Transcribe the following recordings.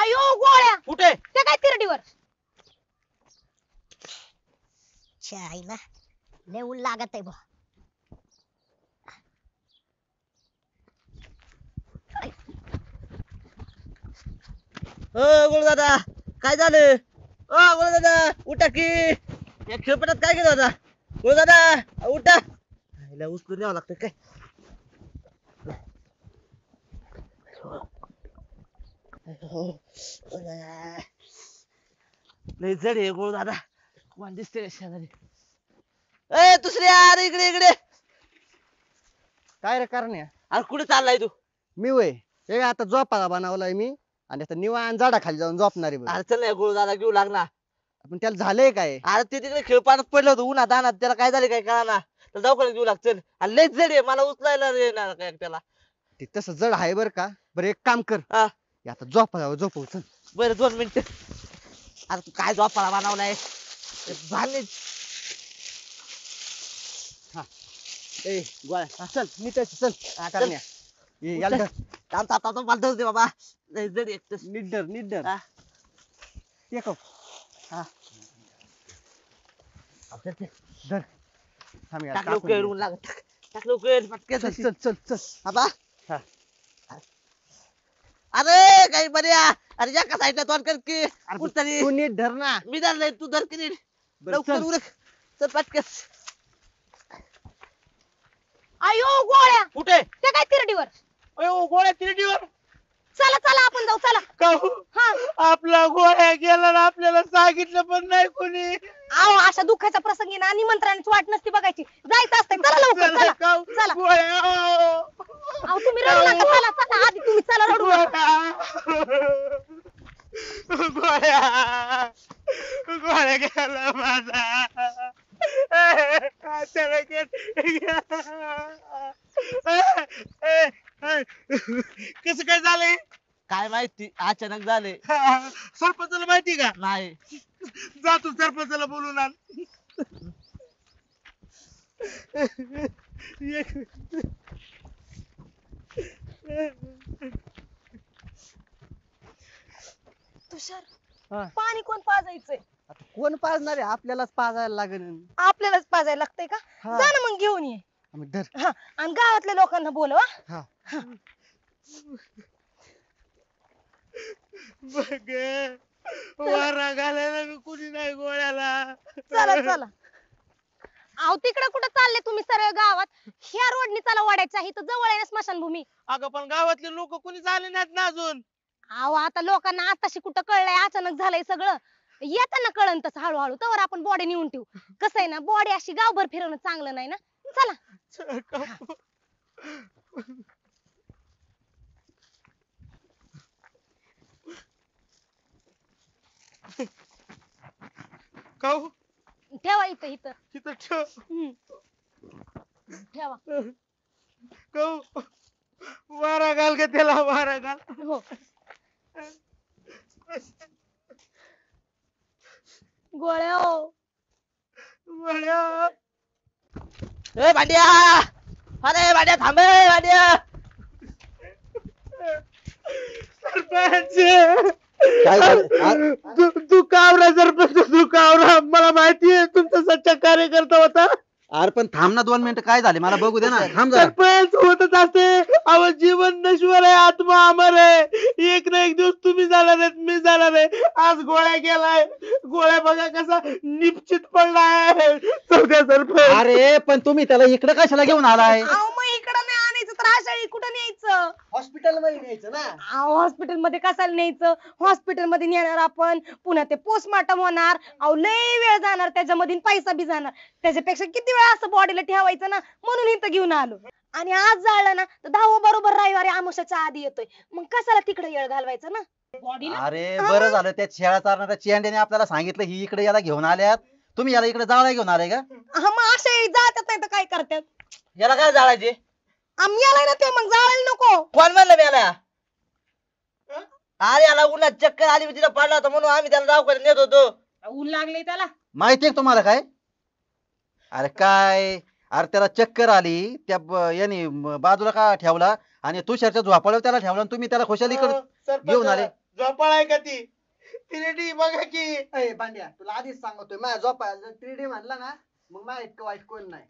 अयो गोळ्या कुठे ते काय तिरडीवर आईला लय ऊन लागत आहे बा. गोळ दादा काय झालं? गोळ दादा उठा की, या खेळपटात काय केलं होता? गोळ दादा उठा. हिला उचलून न्यावं लागतं काय? लय जड आहे गोळ दादा. कोण दिसते शेजारी? दुसऱ्या अरे इकडे इकडे. काय रे करण्या? अरे कुठे चाललाय तू? मी वय हे आता झोपाळा बनवलाय मी आणि आता निवांत झाडा खाली जाऊन झोपणार आहे बघ. अरे चल ना गोळ दादा घेऊ लागला. पण त्याला झालंय काय? अरे ते तिकडे खेळपाण्यात पडलं होतं उन्हात दानात, त्याला काय झालं काय कळाना. तर दवाखान्यात घेऊ लाग चल. अरे लय जड आहे, मला उचलायला येणार काय त्याला. ते तसं जड आहे बर का. बरं एक काम कर, हा हे आता झोपव चल. बरं 2 मिनिट. अरे तू काय झोपाळा बनवलाय? झाले ए गोळ्या चल नीट चल. करण्या ये याला धर. मला धर दे बाबा. लय जड आहे एकटंच. नीट धर. हा. टेकव. हा. धर थांब यार, टाक टाकून लवकर दे. ऊन लागत. टाक लवकर पटकन. चल बाबा हा. अरे काही बऱ्या. अरे एका साईडला तोंड कर की अरे कुठतरी. तू नीट धर ना. मी धरलंय तू धर की नीट. बरं, लवकर चल. उरक. चल पटकन. अयो गोळ्या कुठे? ते काय तिरडीवर अयो गोळ्या तिरडीवर. चला चला आपण जाऊ चला. काहू हा आपला गोळ्या गेला ना, आपल्याला सांगितलं पण नाही कोणी. अहो अशा दुःखाच्या प्रसंगी ना निमंत्रणाची वाट नसती बघायची, जायचं असतंय. चला लवकर चला काहू, चला. गोळ्या अहो तुम्ही रडू नका, चला चला आधी तुम्ही चला रडू नका. गोळ्या गोळ्या गेला माझा. कसं काय झालंय? काय माहिती अचानक झाले. सरपंचाला माहिती का? नाही. जा तू सरपंचाला बोलून आण. तुषार हा. पाणी कोण पाजायचंय? आता कोण पाजणार आहे? आपल्यालाच पाजायला लागेल. आपल्यालाच पाजायला लागतंय का? हा. जा ना मग घेऊन ये. मग धर. हा आणि गावातल्या लोकांना बोलव हा. हा बघ वारा घालायला कुणी नाही गोळ्याला. चला चला. अहो तिकडे कुठं चालले तुम्ही सरळ गावात? ह्या रोडनी चला वाड्याच्या इथं जवळ आहे ना स्मशानभूमी. अगं पण गावातले लोक कोणी झाले नाहीत ना अजून. अहो आता लोकांना आताशी कुठं कळलंय, अचानक झालंय सगळं. येताना कळन तसं हळूहळू, तवर आपण बॉडी नेऊन ठेवू. कसं आहे ना, बॉडी अशी गावभर फिरवणं चांगलं नाही ना. चला. काहू ठेवा इथं इथं. तिथं ठेव. ठेवा. काहू वारा घाल का त्याला, वारा घाल. हो. गोळ्या हो. गोळ्या. ए भांड्या, अरे भांड्या थांब ए भांड्या. सरपंच काय झालं? तू कावरा सरपंच, तू कावरा. मला माहितीये तुमचा सच्चा कार्यकर्ता होता. अरे पण थांब ना 2 मिनिटं. काय झाले मला बघू दे ना. थांब जरा. सरपंच होतच असते. अहो जीवन नश्वर आहे, आत्मा अमर आहे. एक ना एक दिवस तुम्ही जाणार आहेत, मी जाणार आहे. आज गोळ्या गेलाय. गोळ्या बघा कसा निश्चित पडलाय. चौद्या सरपंच. अरे पण तुम्ही त्याला इकडे कशाला घेऊन आलाय? अहो मग इकडं नाही आणायचं तर आषाढी कुठं न्यायचं? हॉस्पिटल मध्ये न्यायचं ना. अहो हॉस्पिटल मध्ये कशाला न्यायचं? हॉस्पिटल मध्ये नेणार आपण, पुन्हा ते पोस्टमार्टम होणार. अहो लय वेळ जाणार त्याच्यामध्ये, पैसा बी जाणार. त्याच्यापेक्षा किती वेळ असं बॉडीला ठेवायचं ना, म्हणून इथं घेऊन आलो. आणि आज जाळलं ना तर 10 बरोबर रविवारी आमुषाच्या आधी येतोय. मग कशाला तिकडे येळ घालवायचा ना बॉडीला. अरे बरं झालं त्या शेळा चारणाऱ्या चेंड्याने आपल्याला सांगितलं ही इकडे याला घेऊन आल्यात. तुम्ही याला इकडे जाळा घेऊन आलाय का? हा मग असे जातात नाही तर काय करतात? याला काय जाळायचे? आम्ही आलाय ना ते, मग जाळायला नको. कोण म्हणलं मी याला? अरे याला उन्हात चक्कर आली, मी तिला पडला होता म्हणून आम्ही त्याला दवाखान्यात नेत होतो. ऊन लागले त्याला. माहितीये का तुम्हाला काय? अरे काय, अरे त्याला चक्कर आली, त्या याने बाजूला का ठेवला आणि तुषारच्या झोपाळ्यावर त्याला ठेवला आणि तुम्ही त्याला खुशाली इकडे घेऊन आले. झोपाळ आहे का ती तिने बघा की. अय पांड्या तुला आधीच सांगतोय माझ्या झोपायला जर 3D म्हणला ना मग माझ्या इतकं वाईट कोण नाही.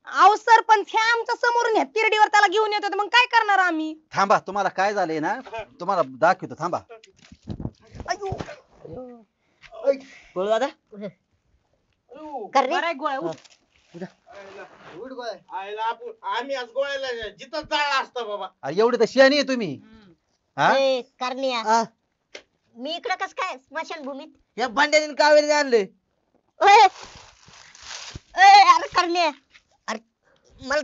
अहो सरपंच ह्या आमच्या समोरून ह्या तिरडीवर त्याला घेऊन येतो मग काय करणार आम्ही? थांबा तुम्हाला काय झालंय ना तुम्हाला दाखवतो थांबा. गोळू दादा बरं आहे गोळ्या उठ. उठ गोळ्या. आईला आम्ही आज गोळ्याला जिथं जाळला असतं बाबा. अरे एवढी तर शहाणी आहे तुम्ही. हा ए, करण्या हा. मी इकडं कस काय स्मशानभूमीत? या भांड्याने कावेरी आणले. ओय ओय, अरे करण्या, अरे मला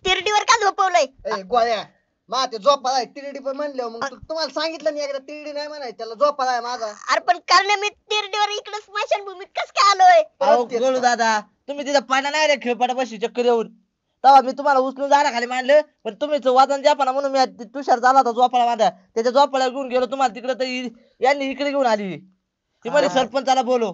तिरडीवर का झोपवलंय? ए गोळ्या मा ते झोपाळा आहे 3D पण म्हणले मग तुम्हाला सांगितलं नाही एकदा 3D नाही म्हणायचं त्याला झोपाळा आहे माझा. अरे पण करण्या मी तिरडीवर इकडं स्मशानभूमीत कस काय आलोय? अहो गोळू दादा तुम्ही तिथं पाण्या नाही रे खेळपाटापाशी चक्कर येऊन तेव्हा मी तुम्हाला उचलून झाडाखाली मांडलं पण तुम्हीच वादन द्यापा म्हणून मी तुषार झाला होता झोपाळा माझा त्याच्या झोपाळ्यावर घेऊन गेलो तुम्हाला तिकडे तर यांनी इकडे घेऊन आली ती म्हणे सरपंचाला बोलो.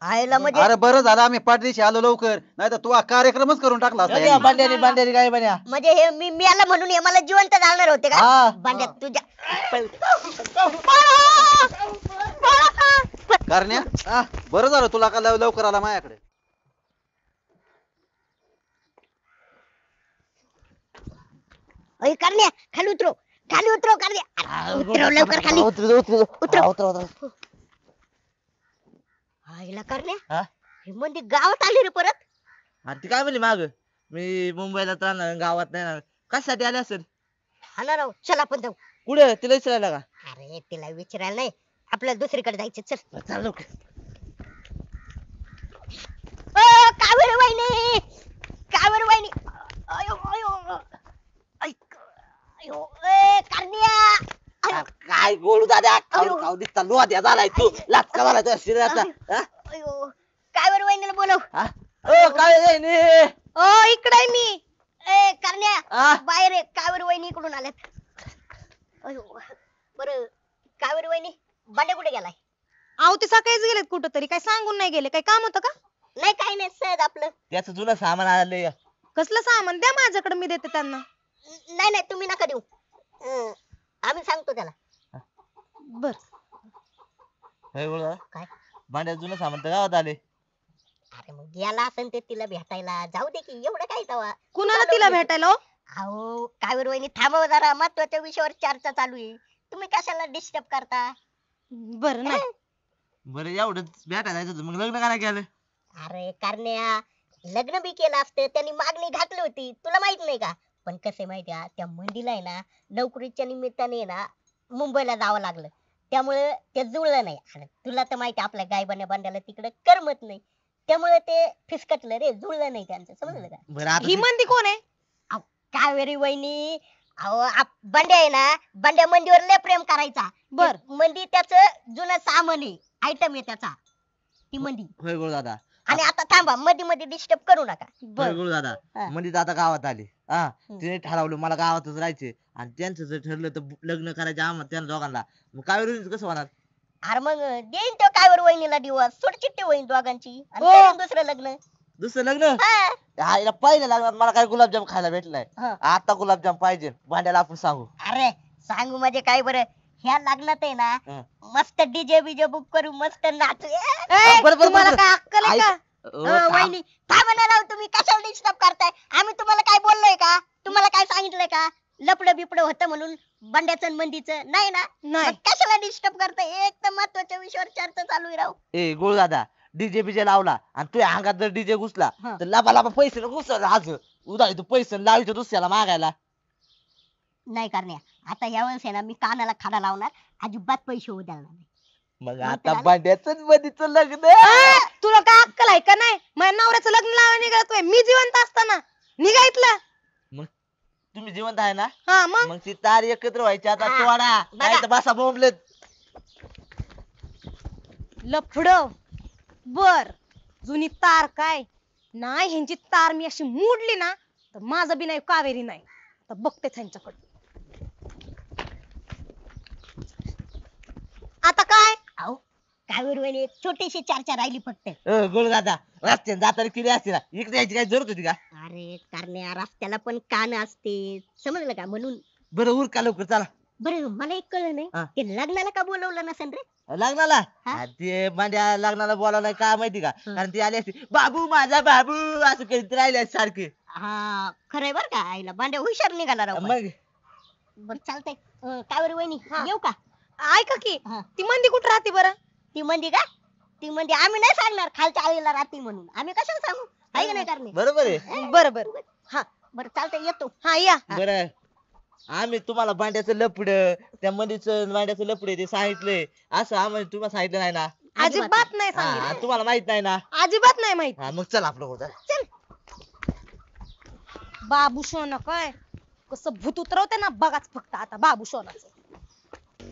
आयला म्हणजे अरे बरं झालं आम्ही पाठदिशी आलो लवकर नाही तर तू हा कार्यक्रमच करून टाकला असता यांनी. भांड्याने भांड्याने काय बन्या. म्हणजे हे मी आला म्हणून हे मला जिवंत जाणार होते का? हा. भांड्या तुझ्या करण्या बरं झालं तुला का लवकर आला माझ्याकडे. ओय करण्या खाली उतरो करण्या. उतरव लवकर खाली उतरव. आईला करण्या हा? हे म्हणजे गावात आली रे परत. आणि ती काय म्हणली माग मी मुंबईला राहणार गावात नाही राहणार कशासाठी आले असेल. हा ना राव चल आपण जाऊ. कुठे तिला विचारायला का. अरे तिला विचारायला नाही आपल्याला दुसरीकडे जायचं चल. चाल लवकर. कावेरी वहिनी अयो अयो ऐक अयो ए करण्या अयो काय गोळू दादा अयो. खाऊ दिसता लोहा झालाय तू लाचका झालाय तुझ्या शरीराचा. हा? अयो कावेरी वहिनीला बोलव. हा? ओ काय रे नी? ओ इकडे आहे मी. ए करण्या हा? बाहेर ये, कावेरी वहिनी इकडून आल्यात. अयो बरं कावेरी वहिनी बांडे कुठे गेलाय? अहो ते सकाळीच गेलेत कुठं तरी काय सांगून नाही गेले काय काम होतं का? नाही काही नाही सहज आपलं. त्याचं जुनं सामान आलंय. कसलं सामान द्या माझ्याकडे मी देते त्यांना. नाही तुम्ही नका देऊ. आम्ही सांगतो त्याला. बर होय गोळू दादा काय? भांड्याचं जुनं सामान तर गावात आले. अरे मग गेला असेल ते तिला भेटायला जाऊ दे की एवढं काय तवा. कुणाला तिला भेटायला हो? अहो कावेरी वहिनी थांबव जरा महत्वाच्या विषयावर चर्चा चालू आहे. तुम्ही कशाला डिस्टर्ब करता? बरं नाही बरं एवढंच भेटायला जायचं होतं, मग लग्न काय केलं. अरे करण्या लग्न बी केलं असतं त्यांनी मागणी घातली होती तुला माहित नाही का? पण कसं माहिती आहे त्या मंदीला आहे ना नोकरीच्या निमित्ताने ना मुंबईला जावं लागलं त्यामुळे ते जुळलं नाही. आणि तुला तर माहिती आपल्या गायबाने बांधायला तिकडे करमत नाही त्यामुळे ते फिसकटलं रे जुळलं नाही त्यांचं समजलं का? बरं आता ही मंदी कोण आहे? कावेरी वहिनी अहो बंड्या आहे ना बंड्या मंदीवर लय प्रेम करायचा. बर. ते मंदी त्याचं जुनं सामान आहे आयटम आहे त्याचा ती मंदी. होय गोळू दादा आणि आता थांबा मध्ये मध्ये डिस्टर्ब करू नका. होय बर गोळू दादा हा. म्हणजे आता गावात आले हा तिने ठरवलं मला गावातच राहायचे आणि त्यांचं जर ठरलं तर लग्न करायचं आम्हाला त्या दोघांना मग काय कसं होणार. अरे मग देईन तो कावेरी वहिनीला दिवस सोडचिट्टी होईन दोघांची आणि हो. करीन दुसरं लग्न. दुसरं लग्न हा. हा हिला पहिलं लग्नात मला काय गुलाबजाम खायला भेटलाय. हा. आता गुलाबजाम पाहिजे भांड्याला आपण सांगू. अरे सांगू म्हणजे काय बरं ह्या लग्नात आहे ना हा. मस्त डीजे बीजे बुक करू मस्त नाचू. ए, बरं, बरं, तुम्हाला बरं. काय अक्कल आहे का? वहिनी थांबा ना राव तुम्ही कशाला डिस्टर्ब करताय? आम्ही तुम्हाला काय बोललोय का? तुम्हाला काय सांगितलंय का? लपडं बिपडं होतं म्हणून बंड्याचं आणि मंदीचं नाही ना? नाही मग कशाला डिस्टर्ब करताय? एक तर महत्वाच्या विषयावर चर्चा चालू आहे राव. ए गोळ दादा डीजे बीजे लावला आणि तुझ्या अंगात जर डीजे घुसला हा. तर लाभा लाभा पैसे घुसला आज उदा तू पैसे लावायचं दुसऱ्याला मागायला. नाही करण्या आता या वेळेस आहे ना मी कानाला खाडा लावणार अजिबात पैसे होऊ देणार नाही. मग मग आता त्याला- भांड्याचं मधीच लग्न. ए, तुला काय अक्कल आहे का नाही? माझ्या नवऱ्याचं लग्न लावा निघतोय मी जिवंत असताना निघायतलं. मग तुम्ही जिवंत आहे ना हा मग मग ती तार एकत्र व्हायची आता हा. तोडा बघा. नाही तर बसा बोंबलेत. लफड बर जुनी तार काय नाही ह्यांची तार मी अशी मोडली ना तर माझं बी नाही कावेरी नाही. आता बघतेच ह्यांच्याकडे. आता काय अहो कावेरी वहिनी एक छोटीशी चर्चा राहिली फक्त. गोळ दादा रस्त्याने जाताना किती असते ना इकडे यायची काय जरूरत होती का. अरे करण्या रस्त्याला पण कान असते समजलं का? म्हणून बरं उरका लवकर चला. बरं मला एक कळलं नाही हा. ते लग्नाला का बोलवलं नसेल रे लग्नाला हा? आ, ते मांड्या लग्नाला बोलावलंय का माहिती का हं. कारण ती आली असती बाबू माझा बाबू असं करीत राहिले सारखे हा खरंय बर का आईला भांड्या हुशार निघाला राव पण. मग बरं चालतंय काय बरं वहिनी हा. येऊ का ऐका की हा. ती मंदी कुठं राहते बरं? ती मंदी का ती मंदी आम्ही नाही सांगणार खालच्या आईला राहते म्हणून आम्ही कशाला सांगू आहे का नाही करणे बरोबर आहे बरं बरं हा बरं चालतंय येतो हा या बरं आम्ही तुम्हाला भांड्याचं लपड त्या मंदीचं भांड्याचं लपड ते सांगितलंय असं आम्ही तुम्हाला सांगितलं नाही ना अजिबात नाही हा, सांगितलं तुम्हाला माहित नाही ना अजिबात नाही माहित हा मग चल आपलं होतं बाबू सोना काय कसं भूत उतरवते ना बघाच फक्त आता बाबू सोनाचं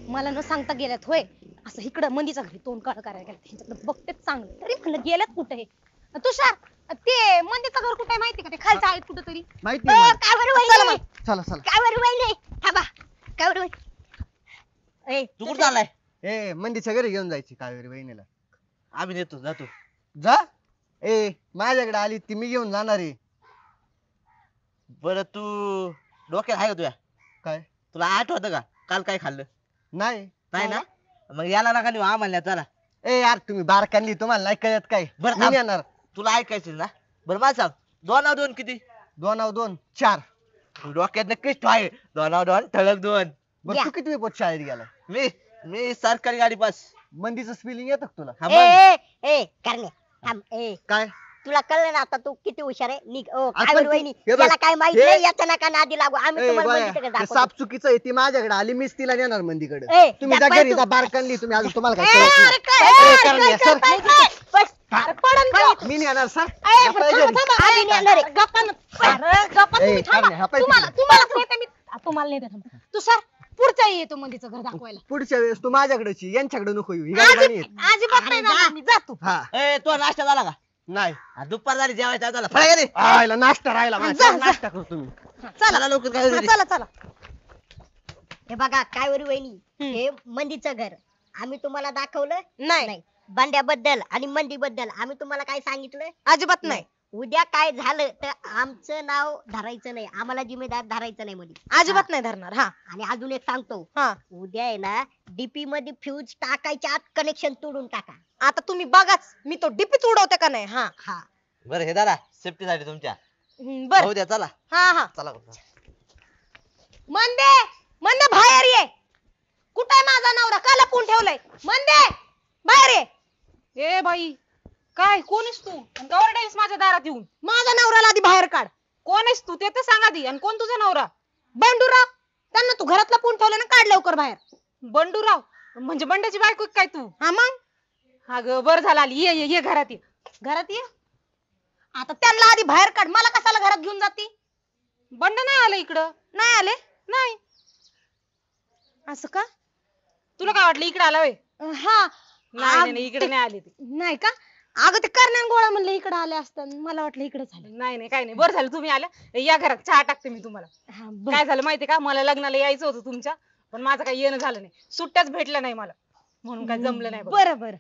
मला न सांगता गेल्यात होय असं इकडं मंदीच्या घरी तोंड काळ करायला गेलं ह्यांच्याकडे बघतेच चांगलं तरी म्हणलं गेल्यात कुठे हे तुषार ते मंदीचं घर कुठे माहिती का ते खालच्या आहेत कुठं तरी माहिती काय आहे बरं चला वहिनी मग. चला चला काय बरं वहिनी थांबा काय बरं वहिनी ए तू कुठं चाललाय ए मंदीच्या घरी घेऊन जायची कावेरी वहिनीला आम्ही नेतो जातो जा ए माझ्याकडे आली ती मी घेऊन जाणार आहे बरं तू डोक्यात आहे का तुझ्या काय तुला आठवतं का काल काय खाल्लं नाही नाही ना मग याला नका नेऊ आम्हाला चला ए यार तुम्ही बारकांनी तुम्हाला नाही कळत काय बरं मी थांब. येणार तुला ऐकायचं ना बरं मला सांग दोन दोन किती 2 4 तू डोक्यात नक्कीच आहे दोन ठळक दोन बरं तू किती वेळ शाळेत गेला मी मी सरकारी गाडी पास मंदीचं स्पेलिंग येतं का तुला हा ए मग. ए करणे थांब ए काय तुला कळलं ना आता तू किती हुशार आहे निघ ओ काय आपण बरं तू- वहिनी हे बघ, त्याला काय माहित हे- नाही याच्या नका नादी लागू आम्ही ए, तुम्हाला बाया, मंदीकडे ते दाखवतो साप चुकीचं आहे ती माझ्याकडे आली मीच तिला नेणार मंदीकडे ए, तुम्ही जा जा बाई घरी तू. जा बारकांनी तुम्ही अजून तुम्हाला काय ए, कळत अरे नाही. काय? ए, ए, करण्या, काय सर. करताय? बस. अरे पडन का? मी नेणार सर ए, बरं, आपल्या थांबा, घरी. थांबा. आम्ही नेणार आहे. गप्पा न- अरे, गप्पा ए, तुम्ही थांबा. करण्या, हा पाय तुम्हाला तिकडे. तुम्हालाच नेते मी तुम्हाला नेते थांबा तुषार पुढच्या येतो मंदीचं घर दाखवायला पुढच्या वेळेस तू माझ्याकडेच ये, यांच्याकडे नको येऊ ही गाडी येत अजिबात नाही जाणार मी जातो हा ए तो नाश्ता झाला का नाही हा, दुपार झाली जेवायचा झाला फळा गेले आयला नाश्ता राहिला माझा. जा, जा. नाश्ता करतो मी चला लवकर काय हा, चला चला हे बघा काय बरं वहिनी हम्म. हे मंदीचं घर आम्ही तुम्हाला दाखवलं नाही भांड्याबद्दल आणि मंदीबद्दल आम्ही तुम्हाला काय सांगितलं अजिबात नाही उद्या काय झालं तर आमचं नाव धरायचं नाही आम्हाला जिम्मेदार धरायचं नाही मध्ये अजिबात नाही धरणार हा आणि अजून एक सांगतो हा उद्या आहे ना डीपी मध्ये फ्यूज टाकायच्या आत कनेक्शन तोडून टाका आता तुम्ही बघाच मी तो डीपीच उडवते का नाही हा हा बरं हे दादा सेफ्टी साठी तुमच्या बर होऊ द्या चला हा हा चला मंदे मंदे बाहेर ये कुठे आहे माझा नवरा का लपून ठेवलाय मंदे बाहेर ये ए बाई काय कोण आहेस तू आणि गवर डाईस माझ्या दारात येऊन माझा नवऱ्याला आधी बाहेर काढ कोण आहेस तू ते तर सांग आधी आणि कोण तुझा नवरा बंडूराव त्यांना तू घरात लपून ठेवलं ना काढ लवकर बाहेर बंडूराव म्हणजे बंड्याची बायको आहे काय तू हा मग अगं बरं झालं आली ये ये ये घरात ये घरात ये आता त्यांना आधी बाहेर काढ मला कशाला घरात घेऊन जाती बंड नाही आलं इकडं नाही आले नाही असं का तुला काय वाटलं इकडे आला वे हा नाही नाही इकडे नाही आले ते नाही का अगं ते करण्यान गोळा म्हणलं इकडे आले असतात मला वाटलं इकडे झालं नाही नाही काय नाही बरं झालं तुम्ही आल्या या घरात चहा टाकते मी तुम्हाला हा, बरं. काय झालं माहितीये का मला लग्नाला यायचं होतं तुमच्या पण माझं काही येणं झालं नाही सुट्ट्याच भेटल्या नाही मला म्हणून काय जमलं नाही बघ. बरं बरं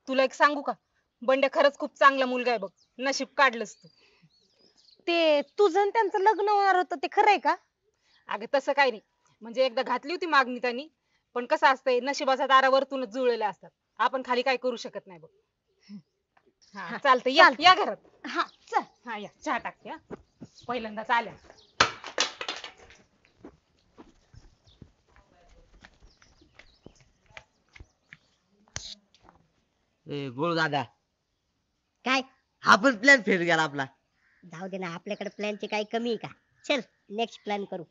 तुला एक सांगू का बंड्या खरंच खूप चांगला मुलगा आहे बघ नशीब काढलंस तू ते तुझं आणि त्यांचं लग्न होणार होतं ते खरंय का अगं तसं काही नाही म्हणजे एकदा घातली होती मागणी त्यांनी पण कसं असतंय नशिबाचा तारा वरतूनच जुळलेल्या असतात आपण खाली काय करू शकत नाही बघ हा चालतंय या या घरात हा चल हा या चहा टाकते हा पहिल्यांदाच आल्या ए गोळ दादा काय हा पण प्लॅन फेल गेला आपला जाऊ दे ना आपल्याकडे प्लॅनची काही कमी आहे का चल नेक्स्ट प्लॅन करू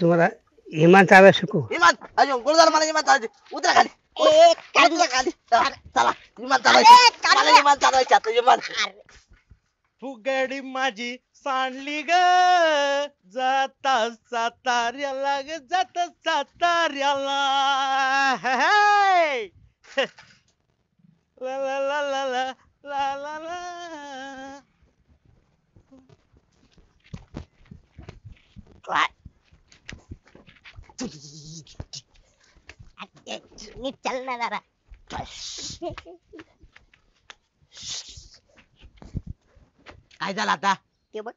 तुम्हाला इमान चालवा शिकू इमान अजून गोळ झाला मला इमान चालायचे उतरा खाली ए, उतरा खाली चला चला, इमान अरे, चालायचे काढ मला रे. इमान चालवायचे आता इमान अरे, फुगडी माझी सांडली ग जाता साताऱ्याला ग जाता साताऱ्याला हे. ला ला ला ला ला ला ला ला अरे, नीट चल ना जरा काय झालं आता ते बघ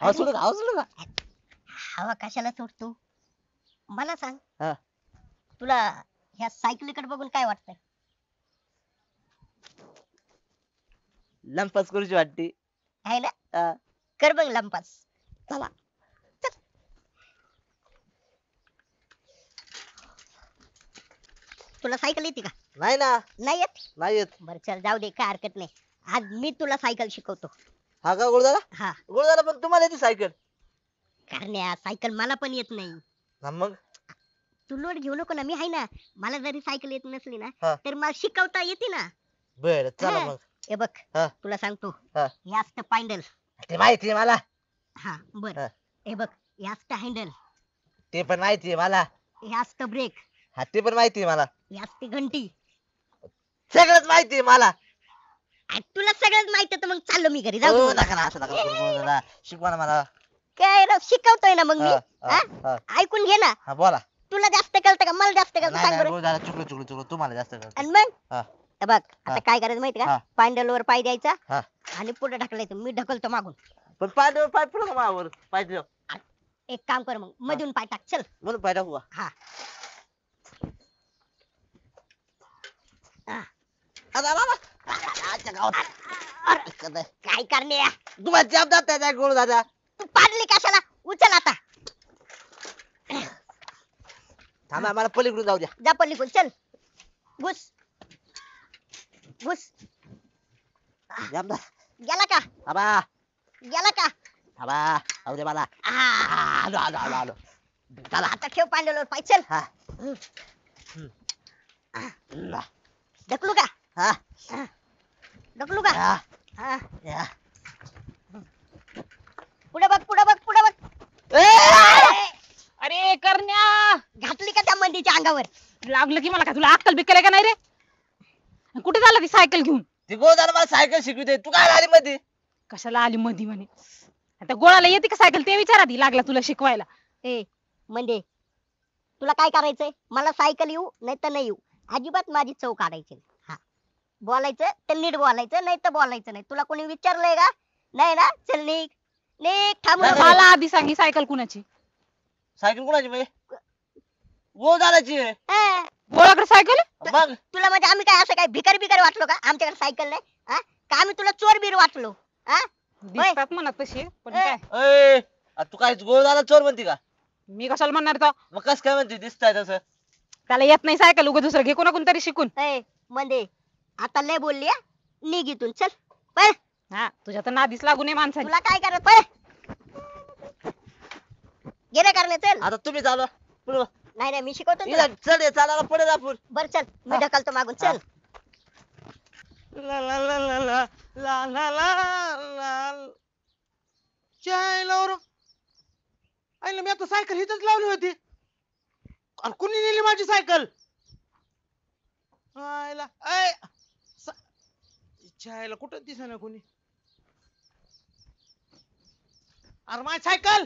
हसू नका हसू नका हवा कशाला सोडतो मला सांग हा. तुला ह्या सायकलीकडे बघून काय वाटतंय लंपास करूची वाटते. आहे ना हा. कर बघ लंपास चला. तुला सायकल येते का नाही ना, नाही येत नाही येत. बरं चल जाऊ दे काय हरकत नाही आज मी तुला सायकल शिकवतो हा का गुरुदादा? हा गुरुदादा पण तुम्हाला येते सायकल? करण्या सायकल मला पण येत नाही हा मग तू लोड घेऊ नको ना मी आहे ना मला जरी सायकल येत नसली ना हा. तर मला शिकवता येते ना बर चला हा. मग. हे बघ हा. तुला सांगतो हा. हे असतं पायंडल ते माहिती आहे मला. हा बर हा. हे बघ हे असतं हँडल ते पण माहिती आहे मला. हे असतं ब्रेक हा ते पण माहिती आहे मला. हे असते घंटी सगळंच माहिती आहे मला. तुला सगळंच माहिती तर मग चाललो मी घरी हो, जाऊ दे. नका ना, असं नका करू गुरुदादा. शिकवा ना मला. काय राव, शिकवतोय ना मग मी हा, हा, हा? हा. ऐकून घे ना हा बोला. तुला जास्त कळतं का मला जास्त कळतं नाही सांग नाही बरं गुरुदादा, चुकलं तुम्हाला जास्त कळतं. आणि मग हा. हे बघ आता हा. काय करायचं माहिती हा. का पायंडलवर पाय द्यायचा हा. आणि पुढे ढकलायचं मी ढकलतो मागून पण पाय पाय पुढं मावर पाहिजे एक काम कर मग मधून पाय टाक चल म्हणून पाय टाकू का? हा हा. आता आला ना. आजच्या गावात कधी काय करणे तुम्हाला जाब जात आहे गुरुदादा. तू पाडली कशाला उचल आता थांबा मला पलीकडून जाऊ द्या. जा पलीकडून चल घुस घुस जाब दा. गेला का थांबा गेला का थांबा जाऊ दे मला. हा. आलो चला. आता ठेव पांडवलवर पाय चल हा. ढकलू का हा. ढकलू का हा. हा. या. पुढे बघ पुढे बघ पुढे बघ अरे करण्या घातली का त्या मंदीच्या अंगावर लागलं की मला का तुला अक्कल बिक्कल आहे का नाही रे कुठे झाला ती सायकल घेऊन ती गुरुदादा मला सायकल शिकवते. तू काय आली मध्ये? कशाला आली मधी म्हणे आता गोळाला येते का सायकल ते विचार आधी लागला तुला शिकवायला ए म्हणजे तुला काय करायचंय मला सायकल येऊ नाही तर नाही येऊ अजिबात माझी चव काढायची नाही. हा बोलायचं तर नीट बोलायचं नाही तर बोलायचं नाही तुला कोणी विचारलंय का नाही ना चल निघ निघ थांबू नाही, नको. मला आधी सांगी सायकल कुणाची सायकल कोणाची म्हणजे? गुरुदादाची आहे. हा. गोळाकडे सायकल आहे? मग तुला म्हणजे आम्ही काय असं काय भिकारी भिकारी वाटलो का आमच्याकडे सायकल नाही हा? का आम्ही तुला चोर बीर वाटलो हा? दिसतात म्हणत तशी पण ए. काय ए, आ, तू काय गुरुदादा चोर म्हणते का? मी कशाला म्हणणार तो मग कस काय म्हणते दिसताय तसं? त्याला येत नाही सायकल उगा दुसरं घे कोणाकडून तरी शिकून ए म्हणजे आता लय बोलली हा? निघ इथून चल पळ हा तुझ्या तर नादीच लागू नये माणसाने तुला काय करत पळ गेले करणे चल आता तुम्ही चालवा पुढं. नाही नाही मी शिकवतो ना तुला. इथं चढ ये, चालायला पडेल आपण. बर चल मी ढकलतो मागून चल ला ला ला ला ला ला ला ला ला चायला वर आईला मी आता सायकल हिथच लावली होती आणि कुणी नेली माझी सायकल आईला ऐ चायला कुठं दिसेना कोणी अरे माझी सायकल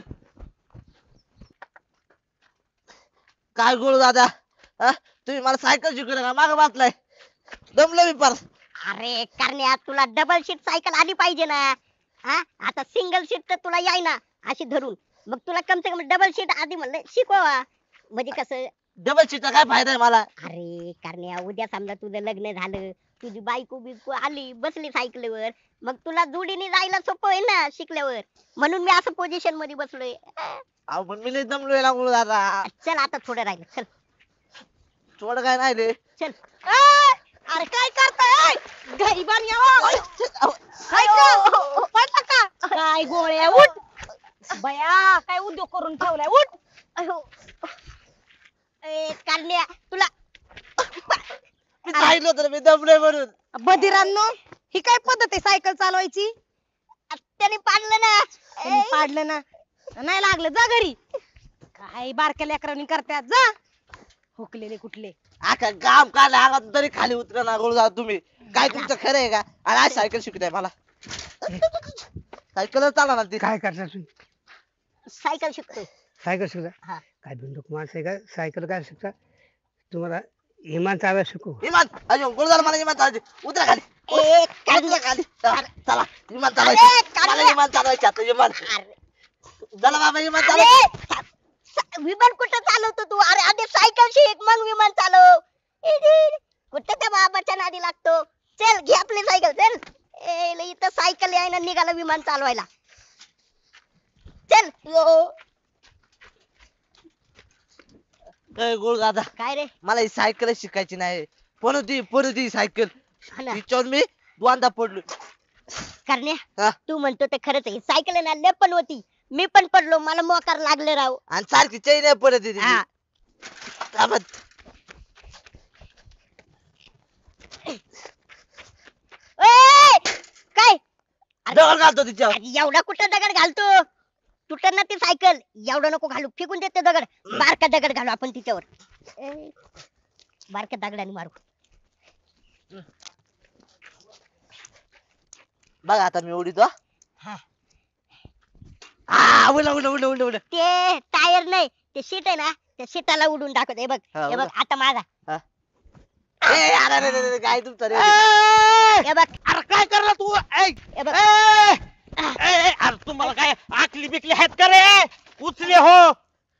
काय गुरुदादा हा? तुम्ही मला सायकल शिकवलं का? मागं बातलाय दमलो मी पार. अरे करण्या तुला डबल सीट सायकल आली पाहिजे ना हा आता सिंगल सीट तर तुला याय ना अशी धरून मग तुला कम से कम डबल सीट आधी म्हणलं शिकवा म्हणजे कसं डबल सीटचा काय फायदा आहे मला? अरे करण्या उद्या समजा तुझं लग्न झालं तुझी बायको बिकू आली बसली सायकलीवर मग तुला जोडीने जायला सोपं होईल ना शिकल्यावर म्हणून मी असं पोझिशन मध्ये बसलोय अहो पण मी लय दमलोय ना गुरुदादा. चल आता थोडं राहिलं चल थोड काय नाही रे. चल अरे काय करताय गरीबान काय गोळ्या उठ बया काय उद्योग करून ठेवलाय उठ अयो. ए करण्या तुला मी सांगितलं होतं ना, मी दमलोय म्हणून. बधिरांनो ही काय पद्धत आहे सायकल चालवायची त्याने पाडलं ना त्यांनी पाडलं ना नाही लागलं जा घरी काय बारक्या लेकरांनी करतात जा हुकलेले कुठले अख्खा गाव काढला अंगात तरी खाली उतरा ना गुरुदादा तुम्ही. काय तुमचं खरं आहे का? आणि आज सायकल शिकताय मला. सायकल चालणार ना ती. काय करता तुम्ही? सायकल शिकतोय सायकल शिकता? हा. काय बंदूक माणसं आहे का सायकल काय शिकता? तुम्हाला इमान चालवा शिकू. इमान अजून गुरुदादा मला इमान चालायचे. उतरा खाली. ए उतरा खाली. चला इमान अरे, चालवायचं. काढूया. मला इमान चालवायचे आता इमान. अरे चला बाबा विमान चालव. अरे विमान कुठं चालवतो तू? अरे आधी सायकल शिक मग विमान चालव. कुठं त्या बाबाच्या नादी लागतो? चल घे आपली सायकल चल. इथं सायकल यायला निघाला विमान चालवायला. चल यो. गोळ दादा काय रे? मला ही सायकल शिकायची नाही. परत ही सायकल हा ना. तिच्यावर मी दोनदा पडलो. करण्या हा? तू म्हणतो ते खरंच आहे. सायकल आहे ना लय पण होती. मी पण पडलो मला मोकार लागले राव. आणि सारखी चैन आहे परत तिची. हा. थांबत. ए, काय दगड घालतो तिच्यावर. अरे एवढा कुठं दगड घालतो? तुटन ना ती सायकल. एवढं नको घालू फेकून देते दगड. बारका दगड घालू आपण तिच्यावर. बारक्या दगडाने मारू. बघा आता मी उडीतो. हा. उडला उडला उडला उडला उडला. ते टायर नाही ते सीट आहे ना त्या सीटाला उडून टाकत. हे बघ हा, हे बघ उडा. आता माझा. ए, अरे, अरे, अरे, अरे, काय तुमचं रे? हे बघ अरे काय करला तू? हे बघ. अरे तुम्हाला काय आकली बिकली आहेत का रे? उचले हो.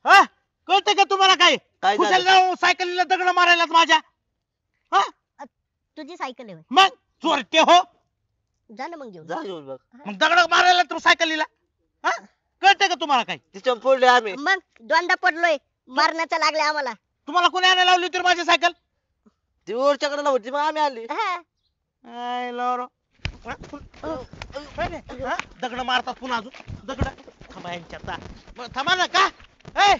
हा कळतं का तुम्हाला काय? काय झालं? कुशाला सायकलीला दगड मारायला माझ्या. हा तुझी सायकल आहे होय. मग चोरटे हो. जा ना मग घेऊन. जा घेऊन बघ. मग दगड मारायला तर सायकलीला. हा कळतं का तुम्हाला काय? तिच्यावर पडलोय आम्ही. मग दोनदा पडलोय. मारण्याचा लागले आम्हाला. तुम्हाला कोणी आणायला लावली होती माझी सायकल? ती वरच्याकडे होती मग आम्ही आली. हा. आय लवरो. हा? काय रे? हा? दगड मारतात पुन्हा अजून दगड. थांबा यांच्यात. बरं, थांबा ना का? ए!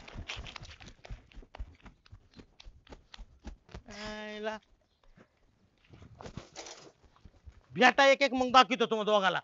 आयला. भेटा एक एक मग दाखवतो तुम्हाला दोघाला.